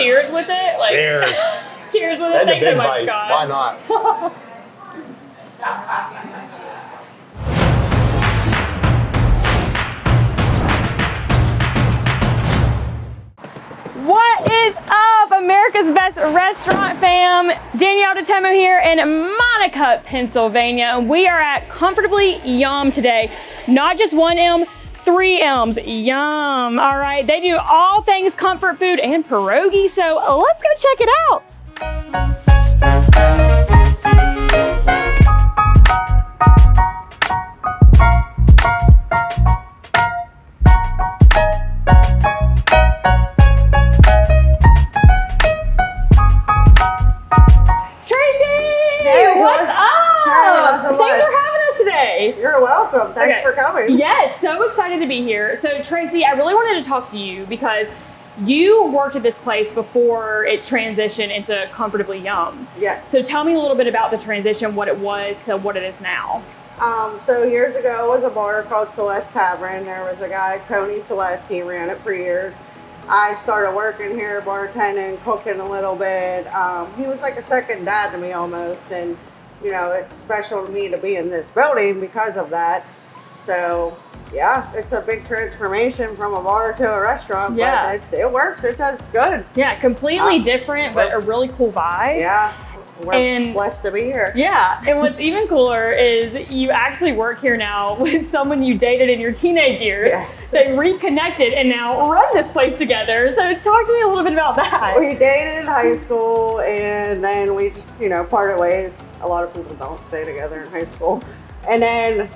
cheers with it? Like, cheers. Cheers with it. Thanks so much, Scott. Why not? What is up, America's Best Restaurant fam? Danielle DeTemo here in Monaca, Pennsylvania. We are at Comfortably Yummm today. Not just one M, 3 M's, yum. All right, they do all things comfort food and pierogi, so let's go check it out. Thanks for having us today. You're welcome. Thanks for coming. Yes, so excited to be here. So Tracy, I really wanted to talk to you because you worked at this place before it transitioned into Comfortably Yummm. Yes. So tell me a little bit about the transition, what it was to what it is now. So years ago it was a bar called Celeste Tavern. There was a guy, Tony Celeste, he ran it for years. I started working here, bartending, cooking a little bit. He was like a second dad to me almost, and you know, it's special to me to be in this building because of that. So yeah, it's a big transformation from a bar to a restaurant. Yeah. But it works, it does good. Yeah, completely different, but a really cool vibe. Yeah, we're blessed to be here. Yeah, and what's even cooler is you actually work here now with someone you dated in your teenage years. Yeah. They reconnected and now run this place together. So talk to me a little bit about that. We dated in high school and then we just, you know, parted ways. A lot of people don't stay together in high school. And then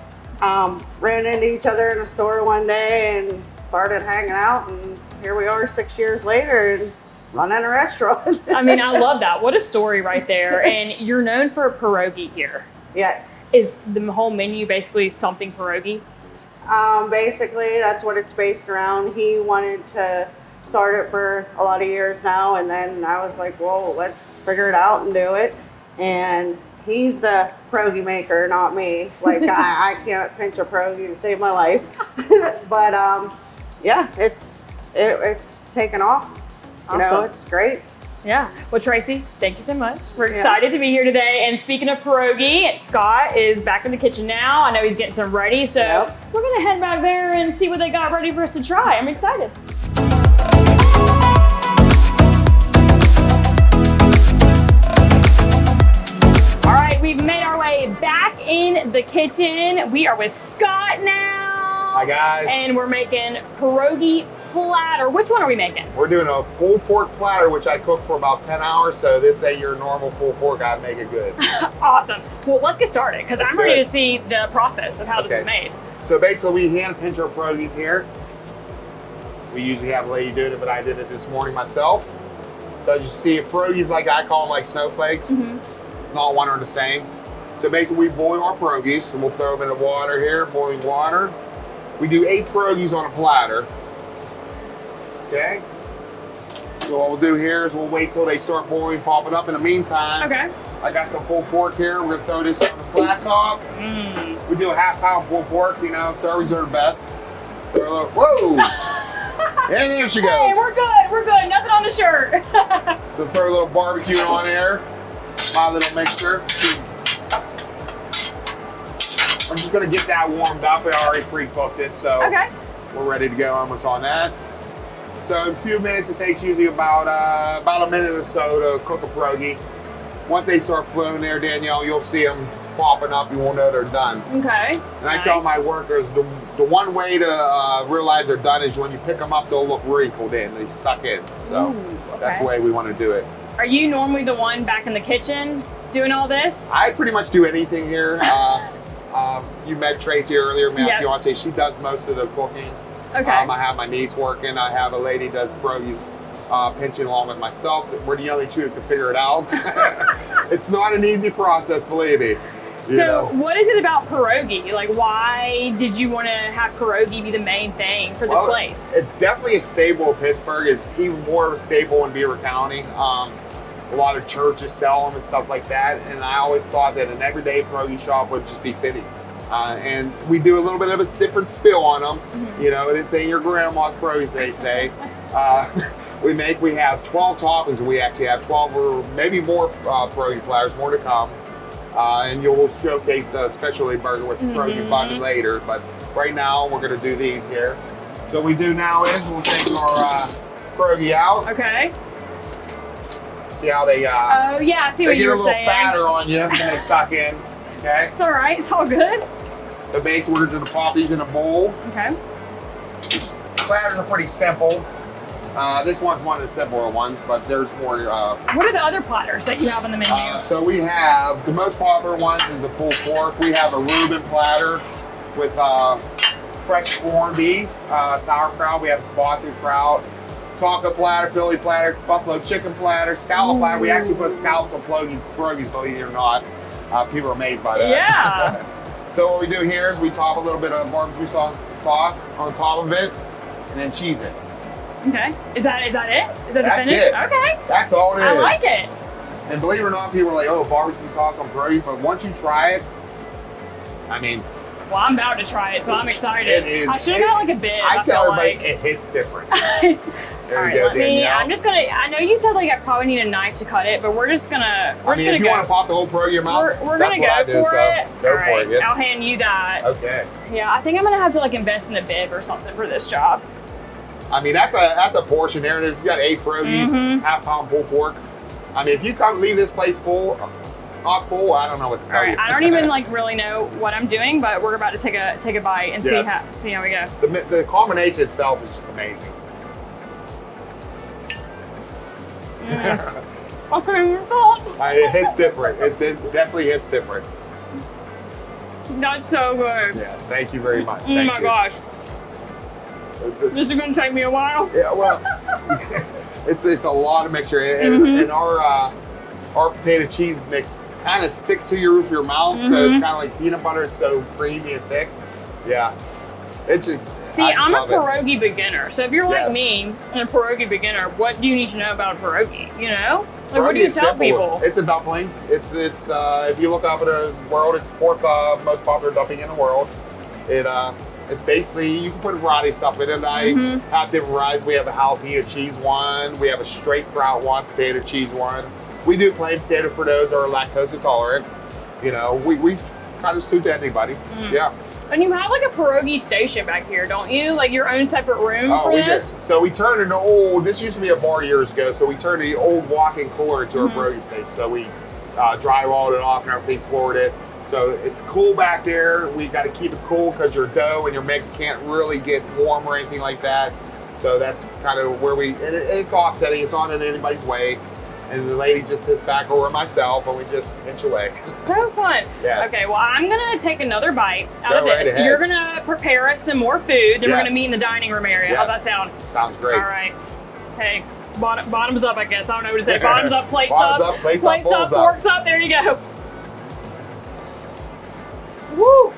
ran into each other in a store one day and started hanging out, and here we are 6 years later and running a restaurant. I mean, I love that. What a story right there. And you're known for a pierogi here. Yes. Is the whole menu basically something pierogi? Basically, that's what it's based around. He wanted to start it for a lot of years now, and then I was like, well, let's figure it out and do it. And he's the pierogi maker, not me. Like, I can't pinch a pierogi to save my life. But yeah, it's taken off. You know, it's great. Yeah. Well, Tracy, thank you so much. We're excited to be here today. And speaking of pierogi, Scott is back in the kitchen now. I know he's getting some ready, so we're gonna head back there and see what they got ready for us to try. I'm excited. All right, we've made our way back in the kitchen. We are with Scott now. Hi guys. And we're making pierogi platter. Which one are we making? We're doing a pulled pork platter, which I cook for about 10 hours. So this ain't your normal pulled pork. I make it good. Awesome. Well, let's get started because I'm ready to see the process of how this is made. So basically, we hand pinch our pierogies here. We usually have a lady doing it, but I did it this morning myself. So as you see, pierogies, like I call them, like snowflakes. Not one are the same. So basically, we boil our pierogies, and we'll throw them in the water here, boiling water. We do 8 pierogies on a platter. Okay. So what we'll do here is we'll wait till they start boiling, pop it up. In the meantime, I got some pulled pork here. We're gonna throw this on the flat top. We do a ½ pound pulled pork, you know, servies are the best. Throw a little, whoa! And there she goes. Hey, we're good, nothing on the shirt. So throw a little barbecue on there, my little mixture. I'm just gonna get that warmed up. I already pre-cooked it, so we're ready to go almost on that. So in a few minutes, it takes usually about a minute or so to cook a pierogi. Once they start flowing there, Danielle, you'll see them popping up. You won't know they're done. Okay. And I tell my workers, the one way to realize they're done is when you pick them up, they'll look wrinkled in. They suck in. So that's the way we want to do it. Are you normally the one back in the kitchen doing all this? I pretty much do anything here. You met Tracy earlier, my fiance. She does most of the cooking. Okay. I have my niece working. I have a lady that does pierogies pinching along with myself. We're the only two that can figure it out. It's not an easy process, believe me. So what is it about pierogi? Like, why did you want to have pierogi be the main thing for this place? It's definitely a staple of Pittsburgh. It's even more of a staple in Beaver County. A lot of churches sell them and stuff like that. And I always thought that an everyday pierogi shop would just be fitting. And we do a little bit of a different spill on them. You know, this ain't your grandma's pierogies, they say. We have 12 toppings, and we actually have 12 or maybe more pierogi platters, more to come. And you'll showcase the specialty burger with the pierogi bun later. But right now, we're gonna do these here. So what we do now is we'll take our pierogi out. Okay. See how they oh yeah, I see what you were saying. They get a little fatter on you, and they suck in. Okay. It's all right. It's all good. So basically, we're gonna pop these in a bowl. Okay. Platters are pretty simple. This one's one of the simpler ones, but there's more. What are the other platters that you have on the menu? So we have, the most popular ones is the pulled pork. We have a Reuben platter with fresh corned beef, sauerkraut. We have Boston kraut, taco platter, Philly platter, buffalo chicken platter, scallop platter. We actually put scallops on pierogies, believe it or not. People are amazed by that. Yeah. So what we do here is we top a little bit of barbecue sauce on top of it, and then cheese it. Okay. Is that it? Is that the That's finish? it. Okay. That's all it is. I like it. And believe it or not, people are like, oh, barbecue sauce on pierogies, but once you try it, I mean, Well, I'm about to try it, so I'm excited. It is. I should have got like a bit. I tell everybody like. it hits different. All right, let me. Danielle. I'm just gonna. I know you said like I probably need a knife to cut it, but we're just gonna. We're I mean, just if you gonna want to pop the whole pierogi in your mouth, We're that's gonna what I go do, for so it. go All for right, it. Yes. I'll hand you that. Okay. Yeah, I think I'm gonna have to like invest in a bib or something for this job. I mean, that's a portion there. And if you got 8 pierogies, half-pound pulled pork. I mean, if you come leave this place full, not full, I don't know what to tell All right, you. I don't even like really know what I'm doing, but we're about to take a bite and see how we go. The combination itself is just amazing. Okay, It hits different. It definitely hits different. that's so good. Yes, thank you very much. Oh my gosh, this is gonna take me a while. Yeah, well, it's a lot of mixture, and our potato cheese mix kind of sticks to your roof of your mouth, so it's kind of like peanut butter. It's so creamy and thick. Yeah, it's just. See, I'm a pierogi beginner, so if you're like me and a pierogi beginner, what do you need to know about a pierogi? You know, like what do you tell people? It's a dumpling. It's if you look up at the world, it's the 4th most popular dumpling in the world. It's basically, you can put a variety of stuff in it. I have different varieties. We have a jalapeno cheese one. We have a straight kraut one, potato cheese one. We do plain potato for those that are lactose intolerant. You know, we kind of suit anybody. Yeah. And you have like a pierogi station back here, don't you? Like your own separate room for this? Did. So we turned an old, this used to be a bar years ago, so we turned the old walk-in cooler into our pierogi station. So we drywalled it off and everything, floored it. So it's cool back there. We got to keep it cool because your dough and your mix can't really get warm or anything like that. So that's kind of where it's offsetting. It's not in anybody's way. And the lady just sits back over myself and we just pinch away. So fun. Yes. Okay, well, I'm going to take another bite out of right this. ahead. You're going to prepare us some more food. Then we're going to meet in the dining room area. How's that sound? Sounds great. All right. Hey, bottoms up, I guess. I don't know what to say. Bottoms up, plates Bottoms up. up, plates up, forks up. There you go. Woo!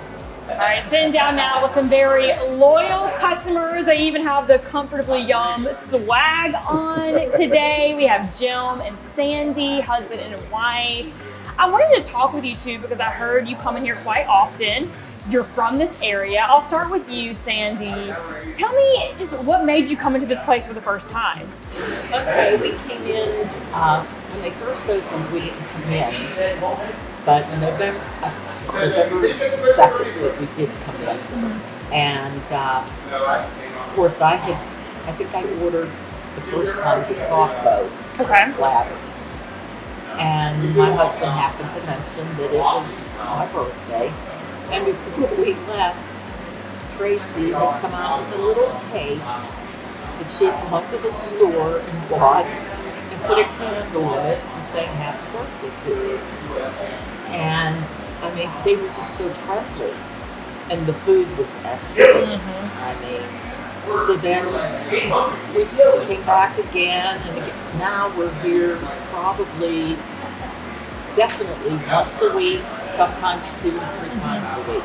All right, sitting down now with some very loyal customers. They even have the Comfortably Yummm swag on today. We have Jim and Sandy, husband and wife. I wanted to talk with you two because I heard you come in here quite often. You're from this area. I'll start with you, Sandy. Tell me just what made you come into this place for the first time? Okay, we came in, when they first opened, we didn't come in, but November 2nd that we did come in. And of course I think I ordered the first time the taco platter. And my husband happened to mention that it was my birthday. And before we left, Tracy had come out with a little cake that she had gone to the store and bought and put a candle in it and saying happy birthday to you. And I mean, they were just so friendly. And the food was excellent. I mean, so then we came back again, and again, now we're here probably, definitely once a week, sometimes 2 and 3 times a week.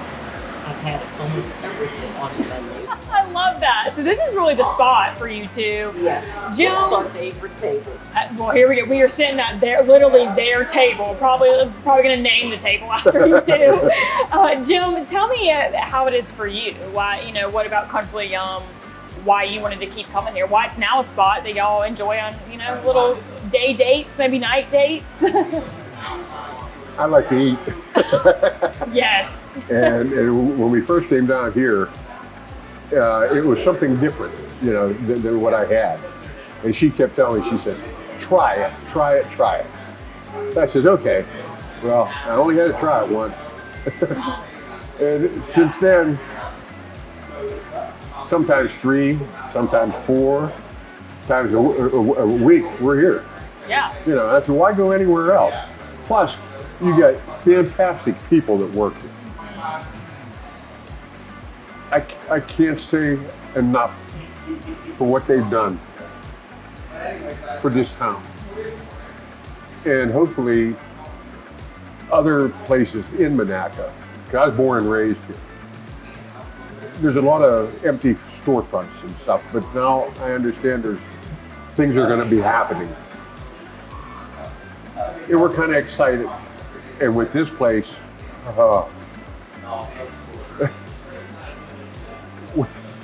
I've had almost everything on the menu. I love that. So this is really the spot for you two. Yes, Jim, this is our favorite table. Well, here we go. We are sitting at literally their table. Probably going to name the table after you two. Jim, tell me how it is for you. Why, what about Comfortably Yummm why you wanted to keep coming here, why it's now a spot that y'all enjoy on, you know, little day dates, maybe night dates. I like to eat. Yes. and when we first came down here, it was something different, you know, than what I had. And she kept telling me, she said, try it, try it, try it. I said, okay. Well, I only had to try it once. And since then, sometimes 3, sometimes 4 times a week, we're here. Yeah. You know, that's why go anywhere else. Plus, you got fantastic people that work here. I can't say enough for what they've done for this town. And hopefully other places in Monaca, because I was born and raised here. There's a lot of empty storefronts and stuff, but now I understand things are going to be happening. And we're kind of excited. And with this place,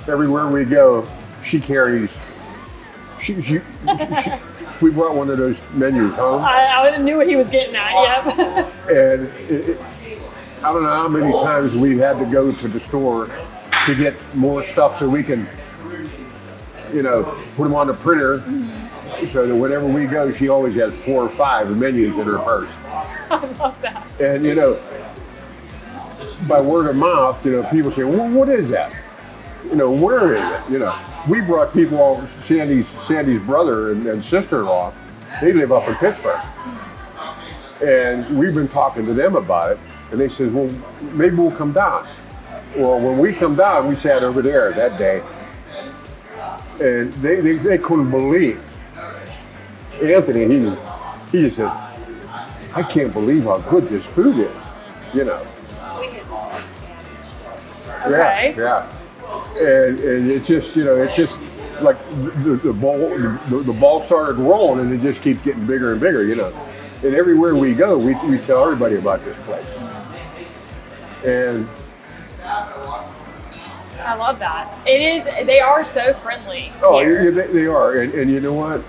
everywhere we go, she carries. We brought one of those menus home. I knew what he was getting at. Yep. And I don't know how many times we've had to go to the store to get more stuff so we can, you know, put them on the printer. So that whenever we go, she always has 4 or 5 menus in her purse. I love that. And you know, by word of mouth, you know, people say, well, what is that? You know, where is it? You know, we brought people all, Sandy's brother and sister-in-law, they live up in Pittsburgh. And we've been talking to them about it, and they said, well, maybe we'll come down. Well, when we come down, we sat over there that day, and they couldn't believe. Anthony, he just said, I can't believe how good this food is, you know. We had steak Okay. Yeah. And it's just, you know, it's just like the ball started rolling, and it just keeps getting bigger and bigger, you know. And everywhere we go, we tell everybody about this place. And I love that. It is. They are so friendly. oh, here. they are, and you know what?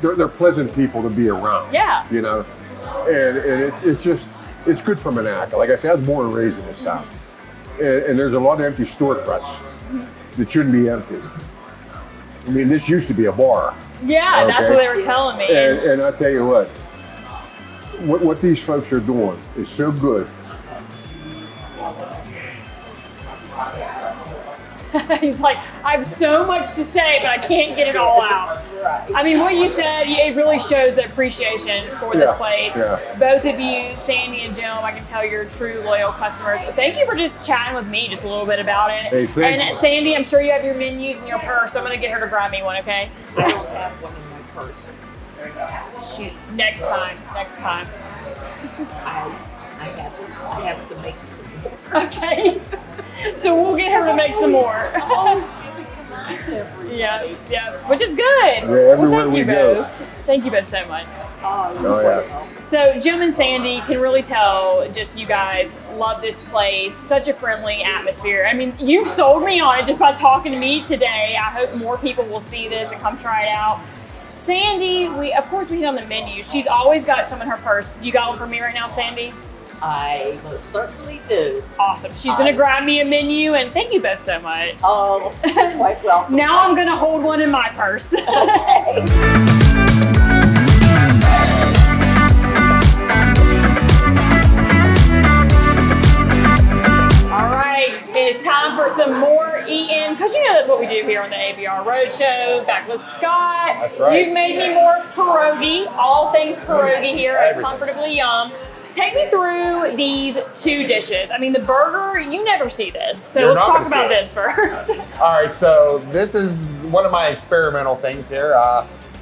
They're pleasant people to be around. Yeah. You know, and it's just, it's good for Monaca. Like I said, I was born and raised in this town, and there's a lot of empty storefronts that shouldn't be empty. I mean, this used to be a bar. Yeah, that's Okay. what they were telling me. And I tell you what these folks are doing is so good. He's like, I have so much to say, but I can't get it all out. Right. I mean, what you said, it really shows the appreciation for this Yeah, place. yeah. Both of you, Sandy and Jim, I can tell you're true loyal customers. Thank you for just chatting with me just a little bit about it. Hey, thank and you. Sandy, I'm sure you have your menus in your purse, so I'm going to get her to grab me one, okay? I don't have one in my purse. Shoot, next time. I have to make some more. Okay. So we'll get her to make some more. I'm always giving them out every Yeah, which is good. Yeah, everywhere thank we you go. both. Thank you both so much. Oh, Oh, yeah. So Jim and Sandy can really tell just you guys love this place. Such a friendly atmosphere. I mean, you've sold me on it just by talking to me today. I hope more people will see this and come try it out. Sandy, of course we hit on the menu. She's always got some in her purse. You got one for me right now, Sandy? I most certainly do. Awesome. She's gonna grab me a menu, and thank you both so much. Oh, quite welcome. Now I'm gonna hold one in my purse. Okay. All right, it is time for some more eating, because you know that's what we do here on the ABR Roadshow. Back with Scott. That's right. You've made me more pierogi, all things pierogi here at Everything. Comfortably Yummm. Take me through these 2 dishes. I mean, the burger, you never see this. So You're let's not talk gonna about see this first. All right, so this is one of my experimental things here.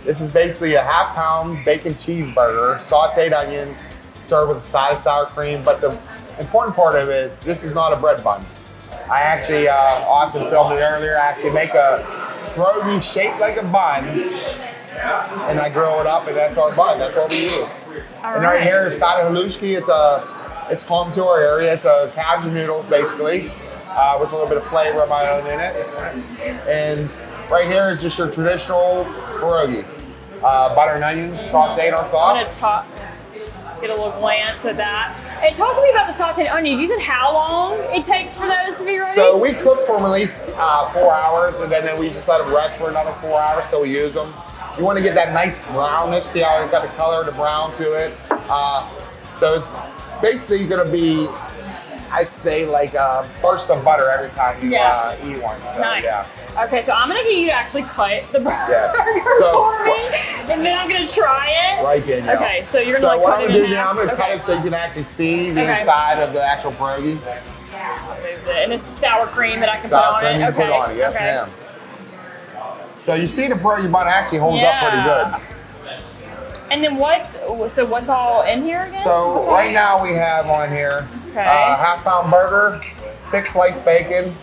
This is basically a half-pound bacon cheeseburger, sauteed onions, served with a side of sour cream. But the important part of it is this is not a bread bun. I actually, Austin filmed it earlier, I actually make a pierogi shaped like a bun, and I grill it up, and that's our bun. That's what we use. And right here is side of halushki. It's home to our area. It's a cabbage noodles, basically. with a little bit of flavor of my own in it. And right here is just your traditional pierogi. Butter and onions sauteed on top. I'm gonna get a little glance at that. And talk to me about the sauteed onions. You said how long it takes for those to be ready? So we cook for them at least 4 hours, and then we just let them rest for another 4 hours till we use them. You want to get that nice brownness. See how it's got the color of the brown to it. So it's basically going to be, I say, like a burst of butter every time you eat one. So, nice. Yeah. Okay, so I'm gonna get you to actually cut the burger So, for me, and then I'm gonna try it. Right, Danielle. Okay, so you're gonna So like what cut I'm it gonna in do now, half. I'm gonna cut it so you can actually see the inside of the actual pierogi. And it's sour cream that I can Sour put cream on it. you can put on it, yes ma'am. So you see the pierogi bun actually holds up pretty good. And then what's all in here again? So right now we have on here half-pound burger, thick sliced bacon,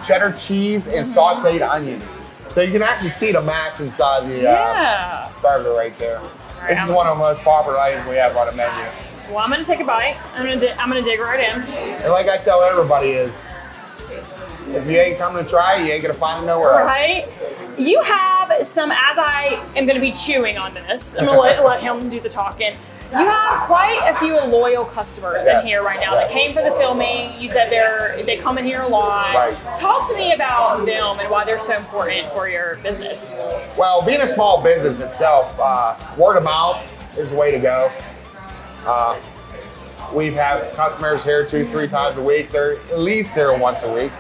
cheddar cheese, and sauteed onions. So you can actually see the match inside the burger right there. Right, this is one of the most popular items we have on the menu. Well, I'm gonna take a bite. I'm gonna dig right in. And like I tell everybody is, if you ain't coming to try it, you ain't gonna find it nowhere else. Right? You have some, as I am gonna be chewing on this, I'm gonna let him do the talking. You have quite a few loyal customers in here right now that came for the filming. You said they come in here a lot. Right. Talk to me about them and why they're so important for your business. Well, being a small business itself, word of mouth is the way to go. We have customers here 2-3 times a week. They're at least here once a week.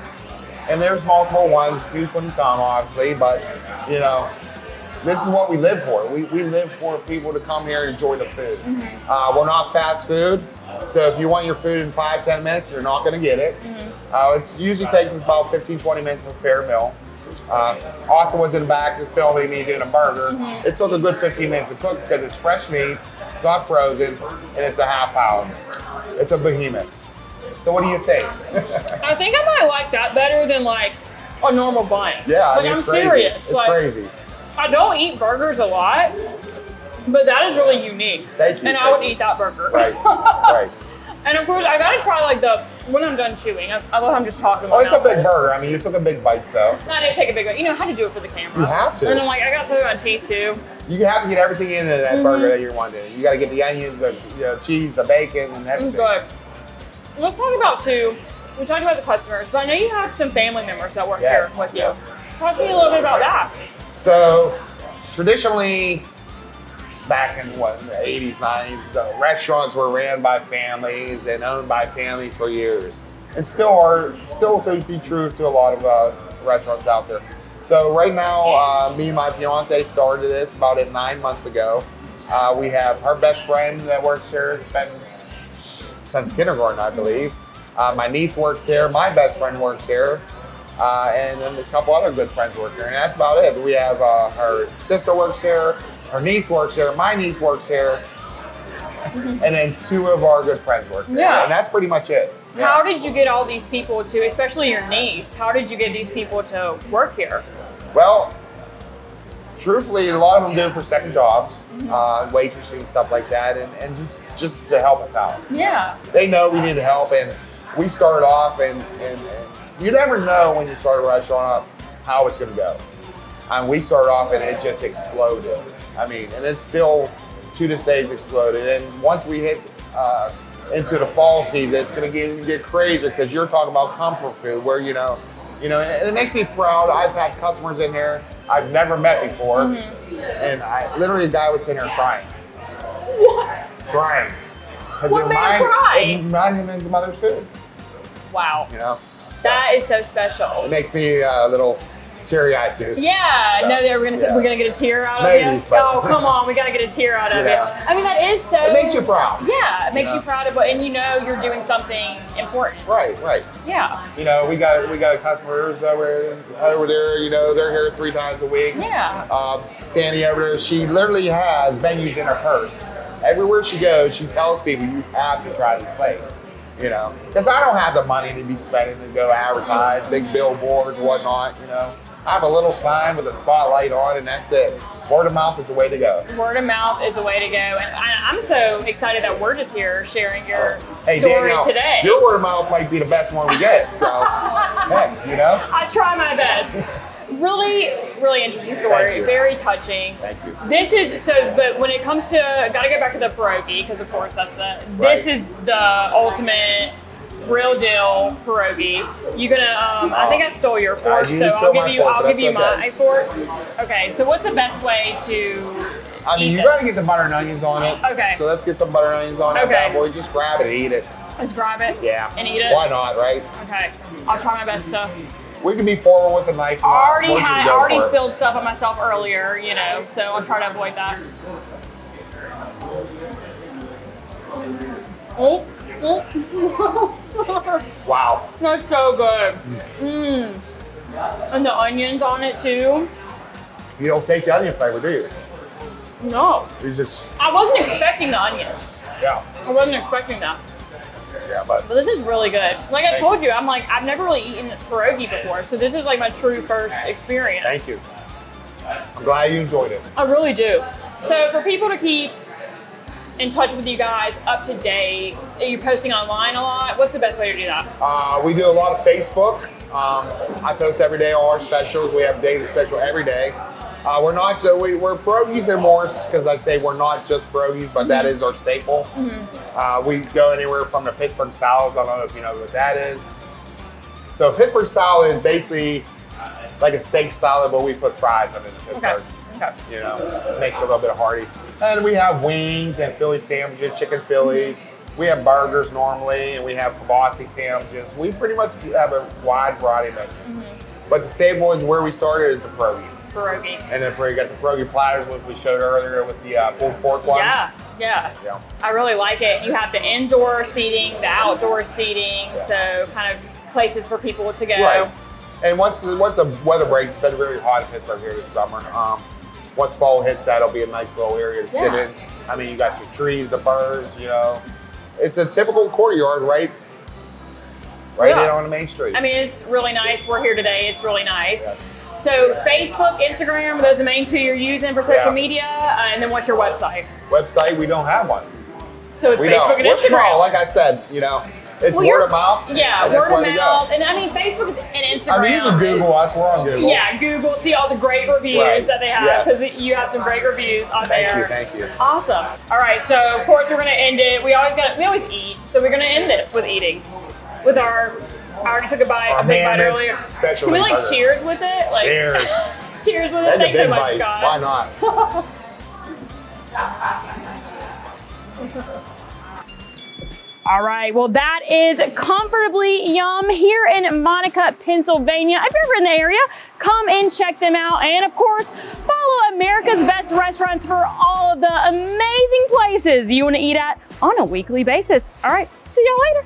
And there's multiple ones, few couldn't come obviously, but you know, this is what we live for. We live for people to come here and enjoy the food. We're not fast food, so if you want your food in 5-10 minutes, you're not gonna get it. It usually takes us about 15-20 minutes to prepare a meal. Austin was in the back filming me doing a burger. It took a good 15 minutes to cook because it's fresh meat, it's not frozen, and it's a half pound. It's a behemoth. So what do you think? I think I might like that better than like a normal bun. Yeah, like, it's I'm crazy. serious. It's like, crazy. I don't eat burgers a lot, but that is really unique. Thank you. And I would eat that burger. Right, right. And of course, I gotta try like when I'm done chewing. I love I'm just talking. Oh, it's a big burger. I mean, you took a big bite, so. I didn't take a big one. You know how to do it for the camera. You have to. And I'm like, I got something on my teeth too. You have to get everything into that burger that you're wanting. You got to get the onions, the cheese, the bacon, and everything. Good. Let's talk about we talked about the customers, but I know you have some family members that work here with you. Talk to me a little bit about that. So, traditionally, back in the 80s, 90s, the restaurants were ran by families and owned by families for years. And still to be true to a lot of restaurants out there. So right now, me and my fiance started this about 9 months ago. We have her best friend that works here. It's been since kindergarten, I believe. My niece works here. My best friend works here. And then a couple other good friends work here. And that's about it. We have her sister works here. Her niece works here. My niece works here. And then 2 of our good friends work here. And that's pretty much it. Yeah. How did you get all these people to, especially your niece, how did you get these people to work here? Well, truthfully, a lot of them do it for second jobs, waitressing, stuff like that, and just to help us out. Yeah. They know we need help, and we started off, and you never know when you start a restaurant up how it's going to go. And we started off, and it just exploded. I mean, and it's still, to this day, it's exploded. And once we hit into the fall season, it's going to get crazier because you're talking about comfort food, where and it makes me proud. I've had customers in here I've never met before, and literally a guy was sitting here crying. What? Crying. What made him cry? It reminded him of his mother's food. Wow. You That is so special. It makes me a little teary-eyed too. Yeah, no, we're gonna get a tear out of you. Oh, come on, we gotta get a tear out of you. I mean, that is so. It makes you proud. Yeah, it makes you proud of it, and you're doing something important. Right. Yeah. We got customers over there. They're here 3 times a week. Yeah. Sandy over there, she literally has menus in her purse. Everywhere she goes, she tells people you have to try this place. Because I don't have the money to be spending to go advertise, big billboards, whatnot. I have a little sign with a spotlight on, and that's it. Word of mouth is the way to go. Word of mouth is the way to go. And I'm so excited that we're just here sharing your Hey, story Danielle, today. your word of mouth might be the best one we get. So, heck, you know? I try my best. Really, really interesting story. Very touching. Thank you. This is, so, but when it comes to, gotta go back to the pierogi, because of course that's this is the ultimate real deal pierogi. You gonna, I think I stole your fork, so I'll give you my fork. Okay, so what's the best way to you gotta get the butter and onions on it. Okay. So let's get some butter and onions on it. Okay. Boy, just grab it and eat it. Just grab it? Yeah. And eat it? Why not, right? Okay. I'll try my best to. We can be forward with a knife. I already spilled stuff on myself earlier, you know, so I'll try to avoid that. Oh. Wow. That's so good. Mmm. And the onions on it too. You don't taste the onion flavor, do you? No. It's just. I wasn't expecting the onions. Yeah. I wasn't expecting that. Yeah, but this is really good. Like I told you, I've never really eaten pierogi before, so this is like my true first experience. Thank you. I'm glad you enjoyed it. I really do. So for people to keep in touch with you guys, up to date, are you posting online a lot? What's the best way to do that? We do a lot of Facebook. I post every day all our specials. We have a daily special every day. We're pierogies and more, because I say we're not just pierogies, but that is our staple. We go anywhere from the Pittsburgh salads. I don't know if you know what that is. So Pittsburgh salad is basically like a steak salad, but we put fries in it in Pittsburgh. Okay. You know, it makes it a little bit hearty. And we have wings and Philly sandwiches, chicken Phillies. We have burgers normally, and we have kibasi sandwiches. We pretty much have a wide variety of menu. But the staple is where we started is the pierogi. And then you got the pierogi platters, which we showed earlier with the pulled pork one. Yeah. I really like it. You have the indoor seating, the outdoor seating, so kind of places for people to go. Right. And once the weather breaks, it's been really hot in Pittsburgh here this summer. Once fall hits, that'll be a nice little area to sit in. I mean, you got your trees, the birds, you know. It's a typical courtyard, right in on the main street. I mean, it's really nice. We're here today. It's really nice. Yes. So Facebook, Instagram, those are the main two you're using for social media. And then what's your website? Website, we don't have one. So it's Facebook and Instagram. We're small, like I said, you know. It's word of mouth. Yeah, word of mouth. And I mean, Facebook and Instagram. I mean, you can Google us. We're on Google. Yeah, Google. See all the great reviews that they have, because you have some great reviews on there. Thank you. Awesome. All right, so of course we're gonna end it. We always eat, so we're gonna end this with eating, with our. I already took a big bite earlier. Can we like cheers with it? Like, cheers. Cheers with it. Thanks so much, Scott. Why not? All right, well, that is Comfortably Yummm here in Monaca, Pennsylvania. If you're ever in the area, come and check them out. And of course, follow America's Best Restaurants for all of the amazing places you want to eat at on a weekly basis. All right, see y'all later.